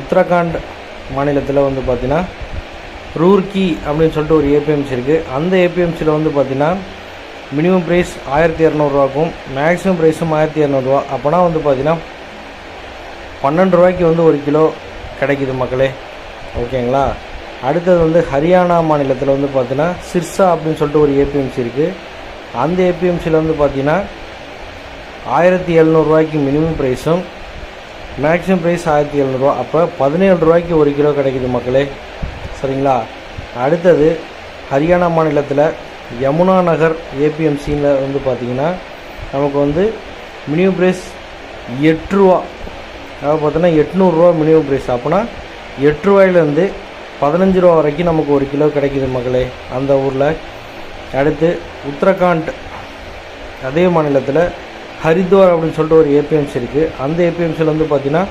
உத்தரகாண்ட் மாநிலத்தில் வந்து பார்த்திங்கன்னா ரூர்க்கி அப்படின்னு சொல்லிட்டு ஒரு ஏபிஎம்சி இருக்குது. அந்த ஏபிஎம்சியில் வந்து பார்த்திங்கன்னா மினிமம் ப்ரைஸ் 1200 மேக்ஸிமம் ப்ரைஸும் 1200. அப்போனா வந்து பார்த்திங்கன்னா 12 ரூபாய்க்கு வந்து 1 கிலோ கிடைக்கிது மக்களே. ஓகேங்களா. அடுத்தது வந்து ஹரியானா மாநிலத்தில் வந்து பார்த்திங்கன்னா சிர்சா அப்படின்னு சொல்லிட்டு ஒரு ஏபிஎம்சி இருக்குது. அந்த ஏபிஎம்சியில் வந்து பார்த்திங்கன்னா 1700 மினிமம் ப்ரைஸும் மேக்ஸிமம் ப்ரைஸ் 1700. அப்போ 17 ரூபாய்க்கு 1 கிலோ கிடைக்கிது மக்களே. சரிங்களா. அடுத்தது ஹரியானா மாநிலத்தில் யமுனா நகர் ஏபிஎம்சியில் வந்து பார்த்திங்கன்னா நமக்கு வந்து மினிமம் ப்ரைஸ் 8 ரூபா, அதாவது பார்த்தோன்னா 800 மினிமம் ப்ரைஸ். அப்போனா 8 ரூபாயிலேருந்து 15 ரூபா வரைக்கும் நமக்கு 1 கிலோ கிடைக்கிது மக்களே அந்த ஊரில். அடுத்து உத்தரகாண்ட் அதே மாநிலத்தில் ஹரித்வார் அப்படின்னு சொல்லிட்டு ஒரு ஏபிஎம்சி இருக்குது. அந்த ஏபிஎம்சியில் வந்து பார்த்திங்கன்னா